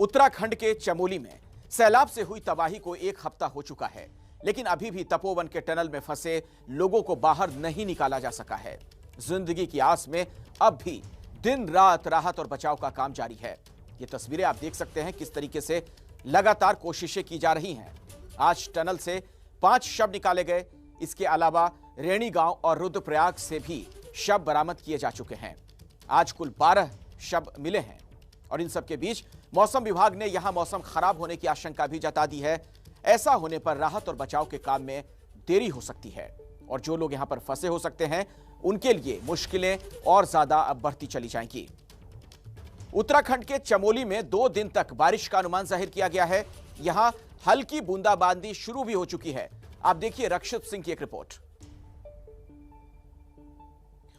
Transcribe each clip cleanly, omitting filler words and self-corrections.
उत्तराखंड के चमोली में सैलाब से हुई तबाही को 1 हफ्ता हो चुका है, लेकिन अभी भी तपोवन के टनल में फंसे लोगों को बाहर नहीं निकाला जा सका है। जिंदगी की आस में अब भी दिन रात राहत और बचाव का काम जारी है। ये तस्वीरें आप देख सकते हैं किस तरीके से लगातार कोशिशें की जा रही हैं। आज टनल से 5 शव निकाले गए। इसके अलावा रेणी गांव और रुद्रप्रयाग से भी शव बरामद किए जा चुके हैं। आज कुल 12 शव मिले हैं और इन सब के बीच मौसम विभाग ने यहां मौसम खराब होने की आशंका भी जता दी है। ऐसा होने पर राहत और बचाव के काम में देरी हो सकती है और जो लोग यहां पर फंसे हो सकते हैं उनके लिए मुश्किलें और ज्यादा अब बढ़ती चली जाएंगी। उत्तराखंड के चमोली में 2 दिन तक बारिश का अनुमान जाहिर किया गया है। यहां हल्की बूंदाबांदी शुरू भी हो चुकी है। आप देखिए रक्षित सिंह की एक रिपोर्ट।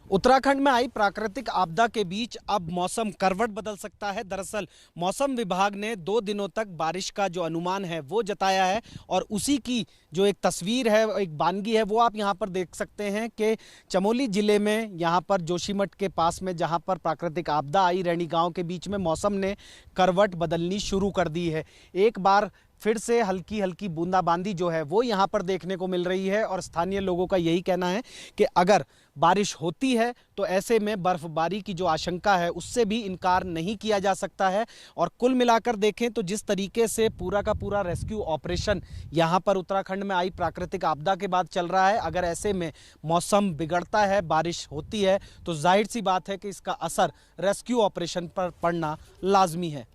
उत्तराखंड में आई प्राकृतिक आपदा के बीच अब मौसम करवट बदल सकता है। दरअसल मौसम विभाग ने 2 दिनों तक बारिश का जो अनुमान है वो जताया है और उसी की जो एक तस्वीर है, एक बानगी है, वो आप यहां पर देख सकते हैं कि चमोली जिले में यहां पर जोशीमठ के पास में जहां पर प्राकृतिक आपदा आई रेणी गांव के बीच में मौसम ने करवट बदलनी शुरू कर दी है। एक बार फिर से हल्की हल्की बूंदाबांदी जो है वो यहाँ पर देखने को मिल रही है और स्थानीय लोगों का यही कहना है कि अगर बारिश होती है तो ऐसे में बर्फबारी की जो आशंका है उससे भी इनकार नहीं किया जा सकता है। और कुल मिलाकर देखें तो जिस तरीके से पूरा का पूरा रेस्क्यू ऑपरेशन यहाँ पर उत्तराखंड में आई प्राकृतिक आपदा के बाद चल रहा है, अगर ऐसे में मौसम बिगड़ता है, बारिश होती है तो जाहिर सी बात है कि इसका असर रेस्क्यू ऑपरेशन पर पड़ना लाजमी है।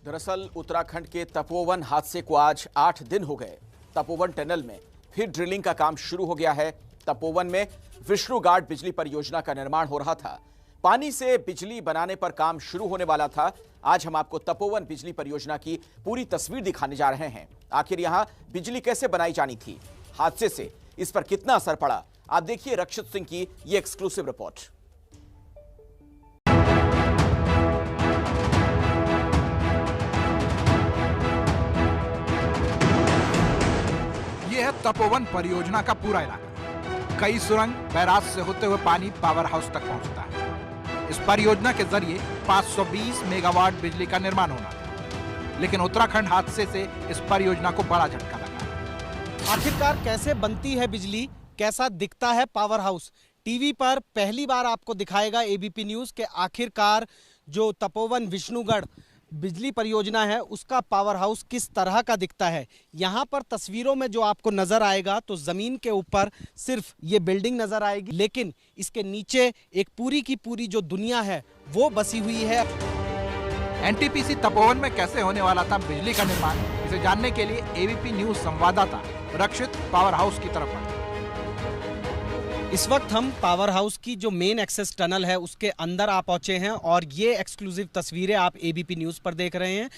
दरअसल उत्तराखंड के तपोवन हादसे को आज 8 दिन हो गए। तपोवन टनल में फिर ड्रिलिंग का काम शुरू हो गया है। तपोवन में विष्णु घाट बिजली परियोजना का निर्माण हो रहा था। पानी से बिजली बनाने पर काम शुरू होने वाला था। आज हम आपको तपोवन बिजली परियोजना की पूरी तस्वीर दिखाने जा रहे हैं। आखिर यहां बिजली कैसे बनाई जानी थी, हादसे से इस पर कितना असर पड़ा, आप देखिए रक्षित सिंह की यह एक्सक्लूसिव रिपोर्ट। यह है तपोवन परियोजना का पूरा इलाका। कई सुरंग बैराज से होते हुए पानी पावर हाउस तक पहुंचता है। इस परियोजना के जरिए 520 मेगावाट बिजली का निर्माण होना था, लेकिन उत्तराखंड हादसे से इस परियोजना को बड़ा झटका लगा। आखिरकार कैसे बनती है बिजली, कैसा दिखता है पावर हाउस, टीवी पर पहली बार आपको दिखाएगा एबीपी न्यूज के आखिरकार जो तपोवन विष्णुगढ़ बिजली परियोजना है उसका पावर हाउस किस तरह का दिखता है। यहाँ पर तस्वीरों में जो आपको नजर आएगा तो जमीन के ऊपर सिर्फ ये बिल्डिंग नजर आएगी, लेकिन इसके नीचे एक पूरी की पूरी जो दुनिया है वो बसी हुई है। एनटीपीसी तपोवन में कैसे होने वाला था बिजली का निर्माण, इसे जानने के लिए एबीपी न्यूज संवाददाता रक्षित पावर हाउस की तरफ बढ़े। इस वक्त हम पावर हाउस की जो मेन एक्सेस टनल है उसके अंदर आ पहुंचे हैं और ये एक्सक्लूसिव तस्वीरें आप एबीपी न्यूज़ पर देख रहे हैं।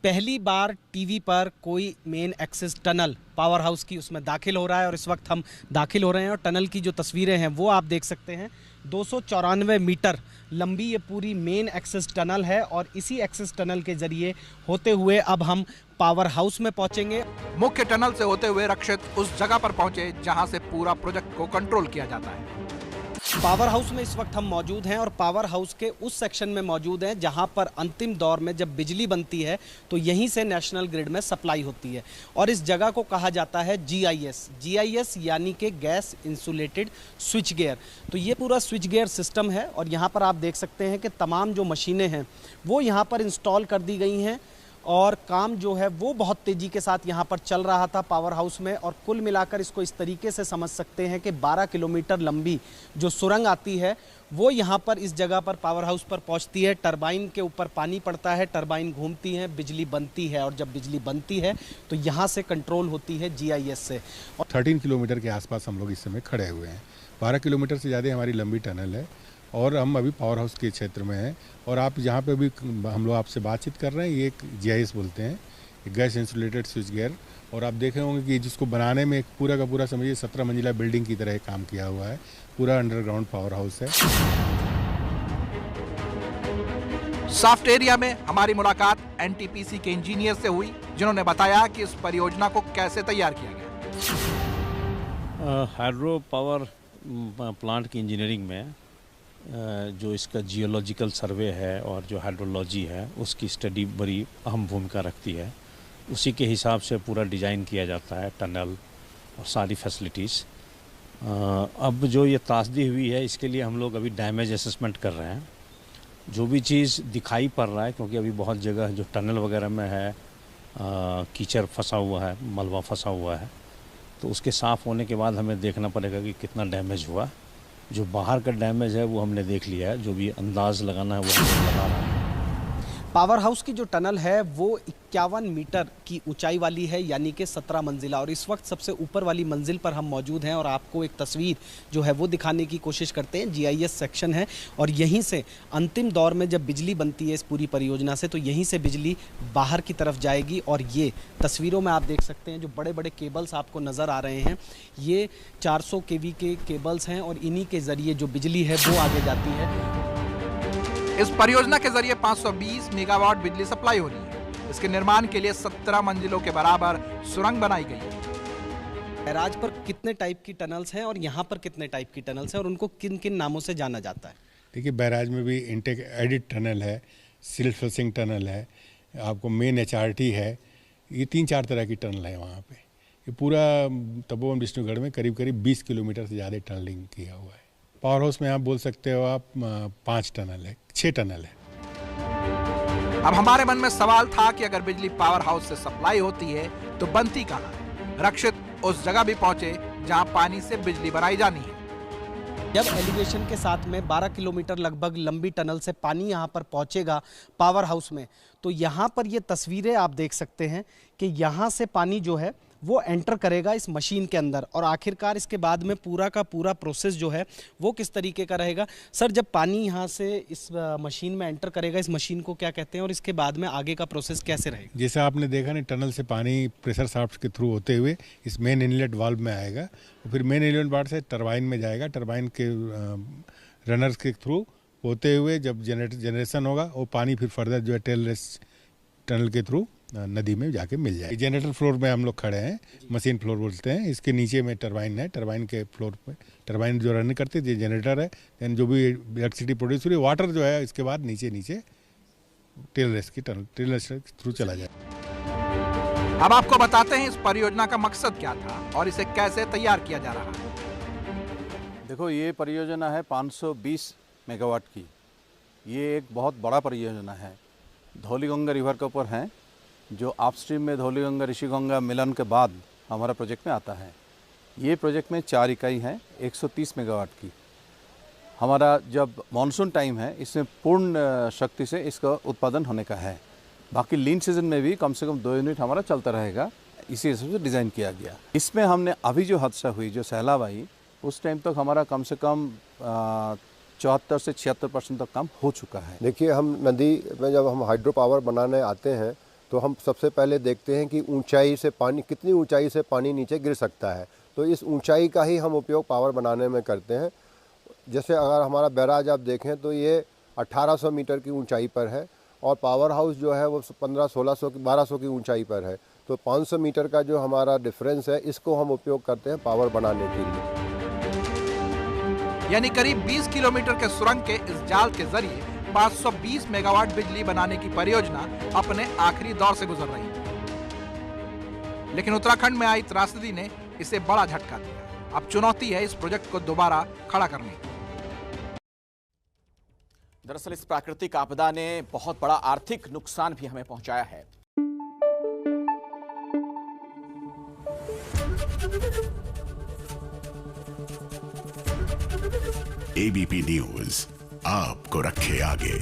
पहली बार टीवी पर कोई main access tunnel power house की उसमें दाखिल हो रहा है और इस वक्त हम दाखिल हो रहे हैं और टनल की जो तस्वीरें हैं वो आप देख सकते हैं। 294 मीटर लंबी ये पूरी मेन एक्सेस टनल है और इसी एक्सेस टनल के जरिए होते हुए अब हम पावर हाउस में पहुंचेंगे। मुख्य टनल से होते हुए रक्षित उस जगह पर पहुंचे जहां से पूरा प्रोजेक्ट को कंट्रोल किया जाता है। पावर हाउस में इस वक्त हम मौजूद हैं और पावर हाउस के उस सेक्शन में मौजूद हैं जहां पर अंतिम दौर में जब बिजली बनती है तो यहीं से नेशनल ग्रिड में सप्लाई होती है और इस जगह को कहा जाता है जीआईएस यानी कि गैस इंसुलेटेड स्विच गियर। तो ये पूरा स्विच गियर सिस्टम है और यहाँ पर आप देख सकते हैं कि तमाम जो मशीनें हैं वो यहाँ पर इंस्टॉल कर दी गई हैं और काम जो है वो बहुत तेज़ी के साथ यहाँ पर चल रहा था पावर हाउस में। और कुल मिलाकर इसको इस तरीके से समझ सकते हैं कि 12 किलोमीटर लंबी जो सुरंग आती है वो यहाँ पर इस जगह पर पावर हाउस पर पहुँचती है। टरबाइन के ऊपर पानी पड़ता है, टरबाइन घूमती है, बिजली बनती है और जब बिजली बनती है तो यहाँ से कंट्रोल होती है जीआईएस से। और 13 किलोमीटर के आसपास हम लोग इस समय खड़े हुए हैं। 12 किलोमीटर से ज़्यादा हमारी लंबी टनल है और हम अभी पावर हाउस के क्षेत्र में हैं और आप जहाँ पे भी हम लोग आपसे बातचीत कर रहे हैं ये एक जीआईएस बोलते हैं, गैस इंसुलेटेड स्विच गियर। और आप देखे होंगे कि जिसको बनाने में एक पूरा का पूरा समझिए 17 मंजिला बिल्डिंग की तरह काम किया हुआ है। पूरा अंडरग्राउंड पावर हाउस है। सॉफ्ट एरिया में हमारी मुलाकात एनटीपीसी के इंजीनियर से हुई जिन्होंने बताया कि इस परियोजना को कैसे तैयार किया गया। हाइड्रो पावर प्लांट की इंजीनियरिंग में जो इसका जियोलॉजिकल सर्वे है और जो हाइड्रोलॉजी है उसकी स्टडी बड़ी अहम भूमिका रखती है। उसी के हिसाब से पूरा डिज़ाइन किया जाता है टनल और सारी फैसिलिटीज़। अब जो ये त्रासदी हुई है इसके लिए हम लोग अभी डैमेज असेसमेंट कर रहे हैं। जो भी चीज़ दिखाई पड़ रहा है, क्योंकि अभी बहुत जगह जो टनल वगैरह में है कीचड़ फंसा हुआ है, मलबा फंसा हुआ है, तो उसके साफ़ होने के बाद हमें देखना पड़ेगा कि कितना डैमेज हुआ। जो बाहर का डैमेज है वो हमने देख लिया है, जो भी अंदाज़ लगाना है वो हम लगा रहे हैं। पावर हाउस की जो टनल है वो 51 मीटर की ऊंचाई वाली है, यानी कि 17 मंजिला, और इस वक्त सबसे ऊपर वाली मंजिल पर हम मौजूद हैं और आपको एक तस्वीर जो है वो दिखाने की कोशिश करते हैं। GIS सेक्शन है और यहीं से अंतिम दौर में जब बिजली बनती है इस पूरी परियोजना से, तो यहीं से बिजली बाहर की तरफ जाएगी। और ये तस्वीरों में आप देख सकते हैं जो बड़े बड़े केबल्स आपको नज़र आ रहे हैं, ये 400 kV के केबल्स हैं और इन्हीं के ज़रिए जो बिजली है वो आगे जाती है। इस परियोजना के जरिए 520 मेगावाट बिजली सप्लाई हो रही है। इसके निर्माण के लिए 17 मंजिलों के बराबर सुरंग बनाई गई है। बैराज पर कितने टाइप की टनल्स हैं और यहाँ पर कितने टाइप की टनल्स हैं और उनको किन किन नामों से जाना जाता है? देखिए, बैराज में भी इंटेक एडिट टनल है, सिल्ट फ्लशिंग टनल है, आपको मेन HRT है। ये 3-4 तरह की टनल है वहाँ पे। ये पूरा तपोवन विष्णुगढ़ में करीब करीब 20 किलोमीटर से ज़्यादा टनलिंग किया हुआ है। पावर हाउस में आप बोल सकते हो आप 5 टनल है, 6 टनल है। अब हमारे मन में सवाल था कि अगर बिजली पावर हाउस से सप्लाई होती है तो बनती कहाँ है? रक्षित उस जगह भी पहुंचे जहां पानी से बिजली बनाई जानी है। जब एलिवेशन के साथ में 12 किलोमीटर लगभग लंबी टनल से पानी यहाँ पर पहुँचेगा पावर हाउस में, तो यहाँ पर ये तस्वीरें आप देख सकते हैं कि यहाँ से पानी जो है वो एंटर करेगा इस मशीन के अंदर और आखिरकार इसके बाद में पूरा का पूरा प्रोसेस जो है वो किस तरीके का रहेगा। सर, जब पानी यहाँ से इस मशीन में एंटर करेगा, इस मशीन को क्या कहते हैं और इसके बाद में आगे का प्रोसेस कैसे रहेगा? जैसे आपने देखा ना, टनल से पानी प्रेशर शाफ्ट के थ्रू होते हुए इस मेन इनलेट वाल्व में आएगा और फिर मेन इनलेट वाल्व से टरबाइन में जाएगा। टरबाइन के रनर्स के थ्रू होते हुए जब जनरेशन होगा वो पानी फिर फर्दर जो है टेललेस टनल के थ्रू नदी में जाके मिल जाए। जनरेटर फ्लोर में हम लोग खड़े हैं, मशीन फ्लोर बोलते हैं। इसके नीचे में टरबाइन है, टरबाइन के फ्लोर पे टरबाइन जो रन करते हैं, जनरेटर है, देन जो भी इलेक्ट्रिसिटी प्रोड्यूस हो रही है, वाटर जो है इसके बाद नीचे नीचे टेललेस के थ्रू चला जाए। अब आपको बताते हैं इस परियोजना का मकसद क्या था और इसे कैसे तैयार किया जा रहा है। देखो, ये परियोजना है 520 मेगावाट की। ये एक बहुत बड़ा परियोजना है, धौलीगंगा रिवर के ऊपर है, जो अपस्ट्रीम में धौलीगंगा ऋषिगंगा मिलन के बाद हमारा प्रोजेक्ट में आता है। ये प्रोजेक्ट में 4 इकाई है 130 मेगावाट की। हमारा जब मानसून टाइम है इसमें पूर्ण शक्ति से इसका उत्पादन होने का है। बाकी लीन सीजन में भी कम से कम 2 यूनिट हमारा चलता रहेगा। इसी हिसाब से डिज़ाइन किया गया। इसमें हमने अभी जो हादसा हुई, जो सैलाब आई, उस टाइम तक हमारा कम से कम 74 से 76% तक काम हो चुका है। देखिए, हम नदी में जब हम हाइड्रो पावर बनाने आते हैं तो हम सबसे पहले देखते हैं कि ऊंचाई से पानी, कितनी ऊंचाई से पानी नीचे गिर सकता है। तो इस ऊंचाई का ही हम उपयोग पावर बनाने में करते हैं। जैसे अगर हमारा बैराज आप देखें तो ये 1800 मीटर की ऊंचाई पर है और पावर हाउस जो है वो 1500-1600 की 1200 की ऊंचाई पर है। तो 500 मीटर का जो हमारा डिफरेंस है, इसको हम उपयोग करते हैं पावर बनाने के लिए। यानी करीब 20 किलोमीटर के सुरंग के इस जाल के जरिए 520 मेगावाट बिजली बनाने की परियोजना अपने आखिरी दौर से गुजर रही है। लेकिन उत्तराखंड में आई त्रासदी ने इसे बड़ा झटका दिया। अब चुनौती है इस प्रोजेक्ट को दोबारा खड़ा करने की। दरअसल इस प्राकृतिक आपदा ने बहुत बड़ा आर्थिक नुकसान भी हमें पहुंचाया है। ABP न्यूज आपको रखे आगे।